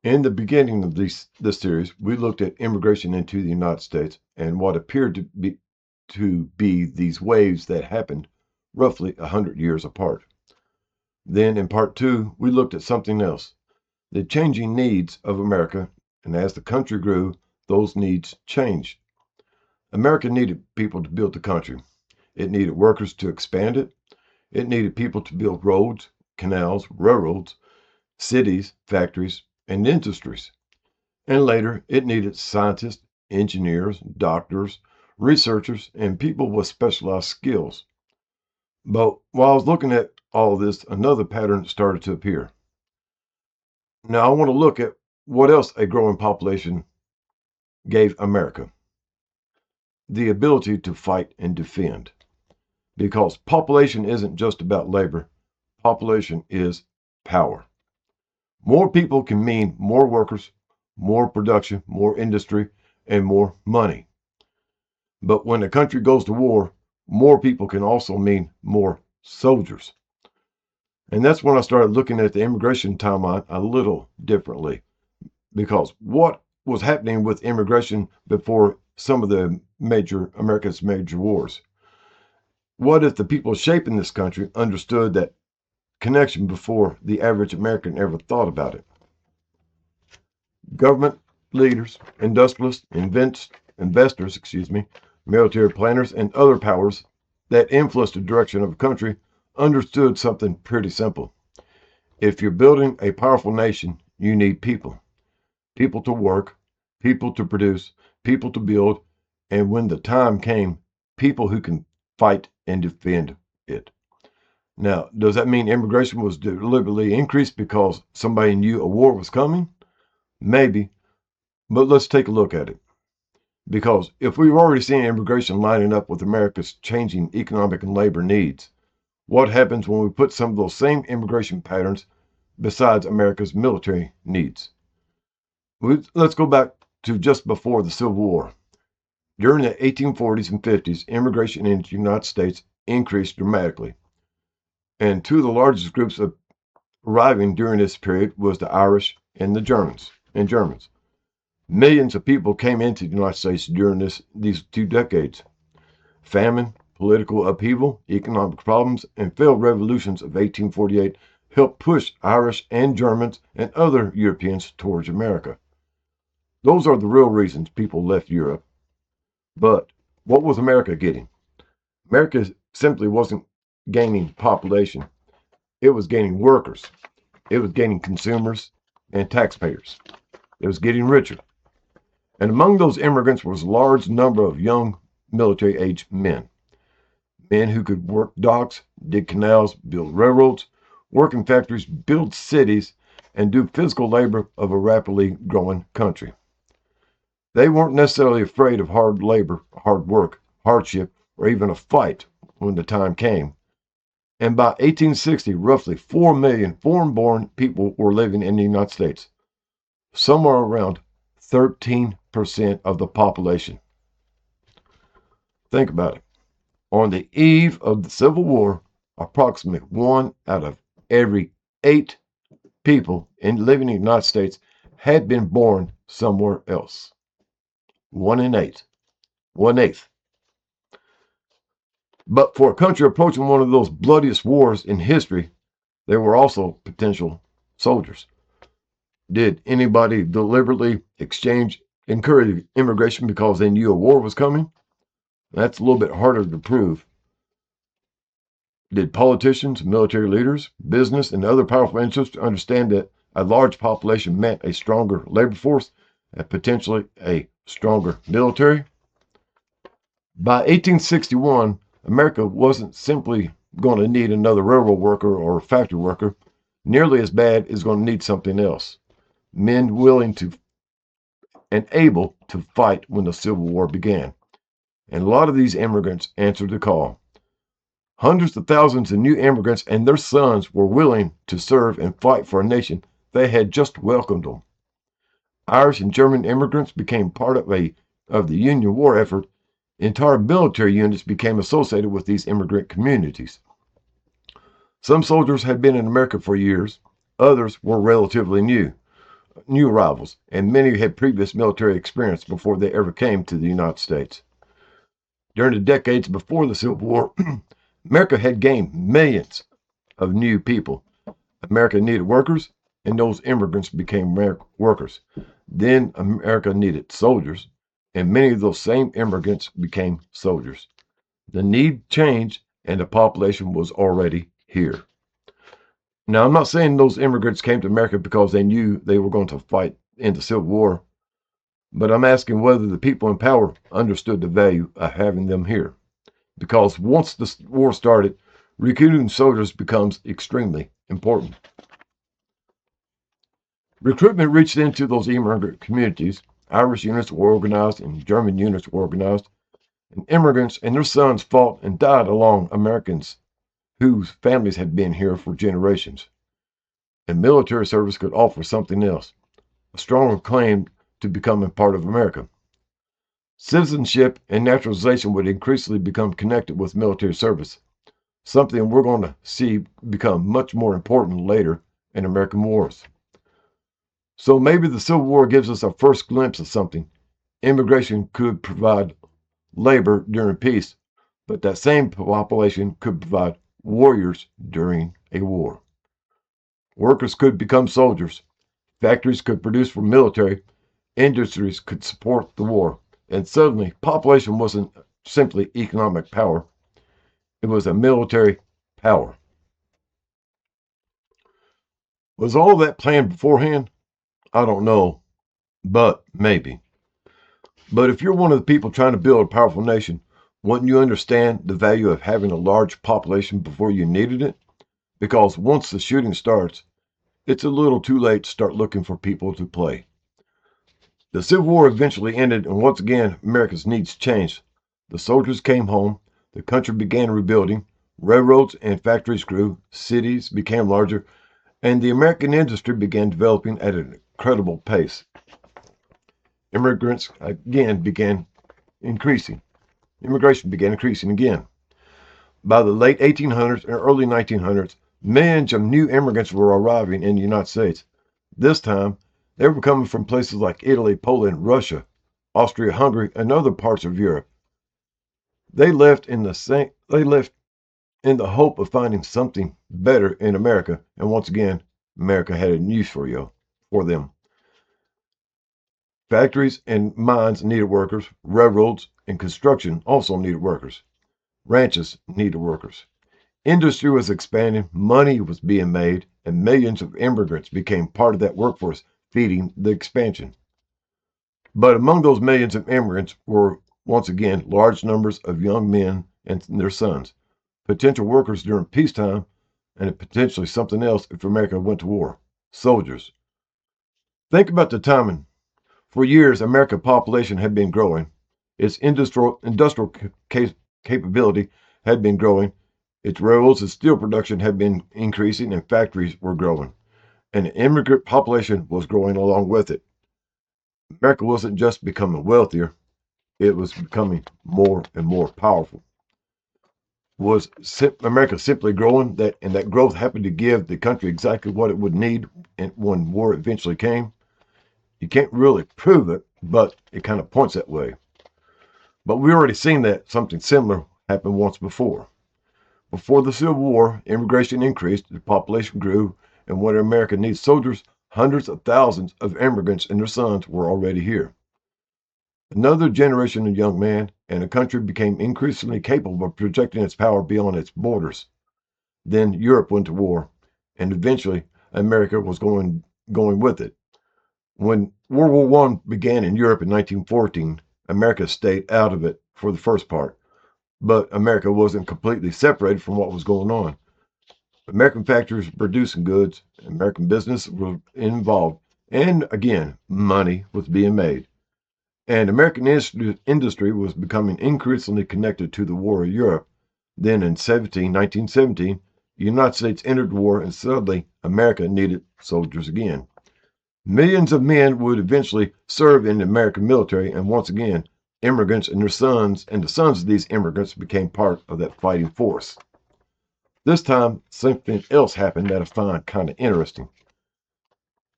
In the beginning of this series, we looked at immigration into the United States and what appeared to be these waves that happened roughly 100 years apart. Then in part two, we looked at something else, the changing needs of America, and as the country grew, those needs changed. America needed people to build the country. It needed workers to expand it. It needed people to build roads, canals, railroads, cities, factories, and industries. And later, it needed scientists, engineers, doctors, researchers, and people with specialized skills. But while I was looking at all this, another pattern started to appear. Now, I want to look at what else a growing population gave America: the ability to fight and defend. Because population isn't just about labor, population is power. More people can mean more workers, more production, more industry, and more money. But when a country goes to war, more people can also mean more soldiers. And that's when I started looking at the immigration timeline a little differently. Because what was happening with immigration before some of the America's major wars? What if the people shaping this country understood that connection before the average American ever thought about it? Government leaders, industrialists, investors, military planners, and other powers that influenced the direction of a country understood something pretty simple. If you're building a powerful nation, you need people. People to work, people to produce, people to build, and when the time came, people who can fight and defend it. Now, does that mean immigration was deliberately increased because somebody knew a war was coming? Maybe, but let's take a look at it. Because if we've already seen immigration lining up with America's changing economic and labor needs, what happens when we put some of those same immigration patterns besides America's military needs? Let's go back to just before the Civil War. During the 1840s and 50s, immigration into the United States increased dramatically. And two of the largest groups arriving during this period was the Irish and the Germans. Millions of people came into the United States during these 2 decades. Famine, political upheaval, economic problems, and failed revolutions of 1848 helped push Irish and Germans and other Europeans towards America. Those are the real reasons people left Europe. But what was America getting? America simply wasn't gaining population. It was gaining workers. It was gaining consumers and taxpayers. It was getting richer. And among those immigrants was a large number of young military-aged men. Men who could work docks, dig canals, build railroads, work in factories, build cities, and do physical labor of a rapidly growing country. They weren't necessarily afraid of hard labor, hard work, hardship, or even a fight when the time came. And by 1860, roughly 4 million foreign-born people were living in the United States, somewhere around 13% of the population. Think about it. On the eve of the Civil War, approximately 1 out of every 8 people living in the United States had been born somewhere else. 1 in 8. 1/8. But for a country approaching one of those bloodiest wars in history, there were also potential soldiers. Did anybody deliberately encourage immigration because they knew a war was coming? That's a little bit harder to prove. Did politicians, military leaders, business, and other powerful interests understand that a large population meant a stronger labor force and potentially a stronger military? By 1861, America wasn't simply going to need another railroad worker or factory worker. Nearly as bad is going to need something else. Men willing to and able to fight when the Civil War began. And a lot of these immigrants answered the call. Hundreds of thousands of new immigrants and their sons were willing to serve and fight for a nation that had just welcomed them. Irish and German immigrants became part of the Union war effort. Entire military units became associated with these immigrant communities. Some soldiers had been in America for years. Others were relatively new. new arrivals, and many had previous military experience before they ever came to the United States. During the decades before the Civil War, America had gained millions of new people. America needed workers, and those immigrants became workers. Then America needed soldiers, and many of those same immigrants became soldiers. The need changed, and the population was already here. Now, I'm not saying those immigrants came to America because they knew they were going to fight in the Civil War, but I'm asking whether the people in power understood the value of having them here. Because once the war started, recruiting soldiers becomes extremely important. Recruitment reached into those immigrant communities. Irish units were organized and German units were organized, and immigrants and their sons fought and died along Americans whose families had been here for generations. And military service could offer something else, a stronger claim to becoming part of America. Citizenship and naturalization would increasingly become connected with military service, something we're going to see become much more important later in American wars. So maybe the Civil War gives us our first glimpse of something. Immigration could provide labor during peace, but that same population could provide warriors during a war. Workers could become soldiers. Factories could produce for military. Industries could support the war. And suddenly, population wasn't simply economic power, it was a military power. Was all that planned beforehand? I don't know, but maybe. But if you're one of the people trying to build a powerful nation, wouldn't you understand the value of having a large population before you needed it? Because once the shooting starts, it's a little too late to start looking for people to play. The Civil War eventually ended, and once again, America's needs changed. The soldiers came home, the country began rebuilding, railroads and factories grew, cities became larger, and the American industry began developing at an incredible pace. Immigrants again began increasing. Immigration began increasing again. By the late 1800s and early 1900s, millions of new immigrants were arriving in the United States. This time, they were coming from places like Italy, Poland, Russia, Austria, Hungary, and other parts of Europe. They left in the hope of finding something better in America, and once again, America had a news for them. Factories and mines needed workers. Railroads and construction also needed workers. Ranches needed workers. Industry was expanding, money was being made, and millions of immigrants became part of that workforce, feeding the expansion. But among those millions of immigrants were, once again, large numbers of young men and their sons, potential workers during peacetime, and potentially something else if America went to war soldiers. Think about the timing. For years, America's population had been growing. Its industrial capability had been growing. Its railroads and steel production had been increasing, and factories were growing. And the immigrant population was growing along with it. America wasn't just becoming wealthier, it was becoming more and more powerful. Was America simply growing, and that growth happened to give the country exactly what it would need when war eventually came? You can't really prove it, but it kind of points that way. But we already seen that something similar happened once before. Before the Civil War, immigration increased, the population grew, and when America needs soldiers, hundreds of thousands of immigrants and their sons were already here. Another generation of young men, and the country became increasingly capable of projecting its power beyond its borders. Then Europe went to war, and eventually America was going with it. When World War I began in Europe in 1914, America stayed out of it for the first part, but America wasn't completely separated from what was going on. American factories were producing goods, American business was involved, and again, money was being made. And American industry was becoming increasingly connected to the war of Europe. Then in 1917, the United States entered war, and suddenly America needed soldiers again. Millions of men would eventually serve in the American military, and once again, immigrants and their sons and the sons of these immigrants became part of that fighting force. This time, something else happened that I find kind of interesting.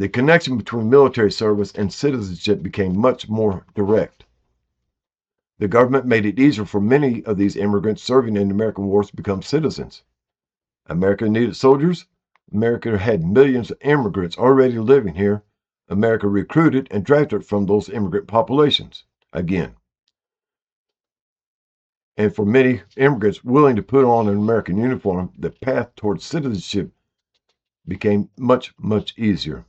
The connection between military service and citizenship became much more direct. The government made it easier for many of these immigrants serving in the American wars to become citizens. America needed soldiers. America had millions of immigrants already living here. America recruited and drafted from those immigrant populations again. And for many immigrants willing to put on an American uniform, the path towards citizenship became much, much easier.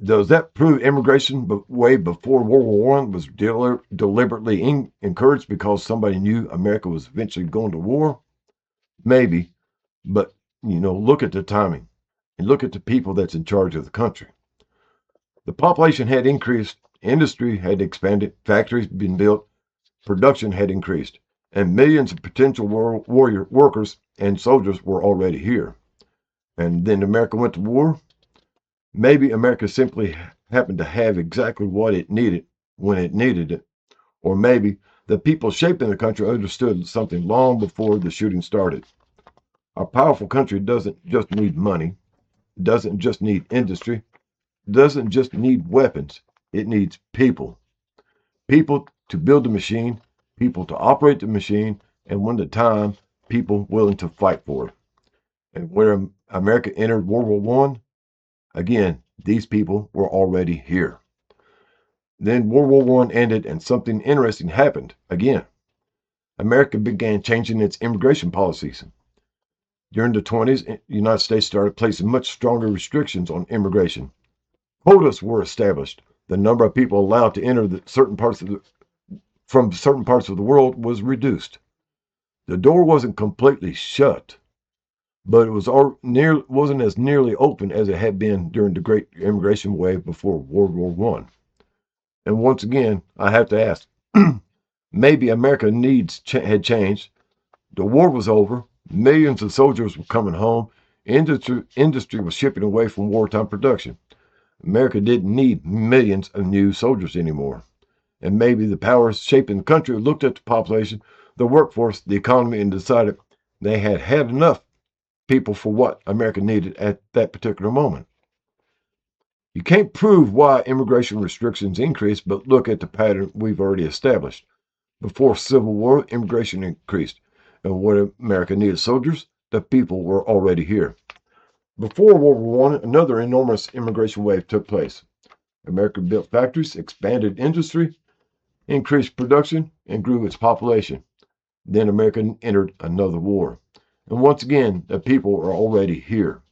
Does that prove immigration way before World War I was deliberately encouraged because somebody knew America was eventually going to war? Maybe, but look at the timing and look at the people that's in charge of the country. The population had increased, industry had expanded, factories been built, production had increased, and millions of potential warrior workers and soldiers were already here. And then America went to war. Maybe America simply happened to have exactly what it needed when it needed it. Or maybe the people shaping the country understood something long before the shooting started. A powerful country doesn't just need money, doesn't just need industry, doesn't just need weapons. It needs people. People to build the machine, people to operate the machine, and when the time, people willing to fight for it. And when America entered World War I, again, these people were already here. Then World War I ended and something interesting happened again. America began changing its immigration policies. During the 20s, the United States started placing much stronger restrictions on immigration. Quotas were established. The number of people allowed to enter from certain parts of the world was reduced. The door wasn't completely shut, but it wasn't as nearly open as it had been during the Great Immigration Wave before World War I. And once again, I have to ask, maybe America's needs had changed. The war was over. Millions of soldiers were coming home. Industry was shipping away from wartime production. America didn't need millions of new soldiers anymore. And maybe the powers shaping the country looked at the population, the workforce, the economy, and decided they had had enough people for what America needed at that particular moment. You can't prove why immigration restrictions increased, but look at the pattern we've already established. Before Civil War, immigration increased. And when America needed soldiers, the people were already here. Before World War I, another enormous immigration wave took place. America built factories, expanded industry, increased production, and grew its population. Then America entered another war. And once again, the people were already here.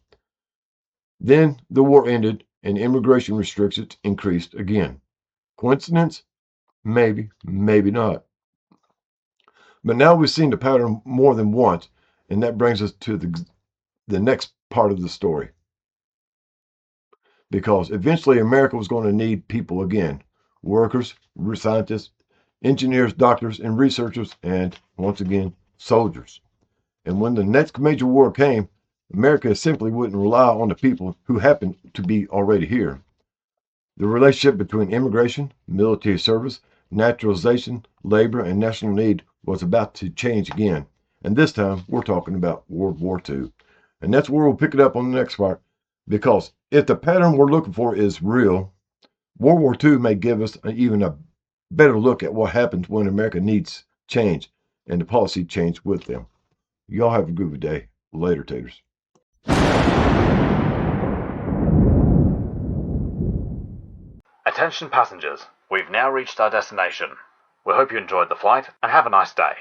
Then the war ended and immigration restrictions increased again. Coincidence? Maybe, maybe not. But now we've seen the pattern more than once, and that brings us to the next part of the story. Because eventually America was going to need people again. Workers, scientists, engineers, doctors, and researchers, and once again, soldiers. And when the next major war came, America simply wouldn't rely on the people who happened to be already here. The relationship between immigration, military service, naturalization, labor, and national need was about to change again. And this time, we're talking about World War II. And that's where we'll pick it up on the next part. Because if the pattern we're looking for is real, World War II may give us even a better look at what happens when America needs change and the policy change with them. Y'all have a good day. Later, taters. Attention passengers, we've now reached our destination. We hope you enjoyed the flight and have a nice day.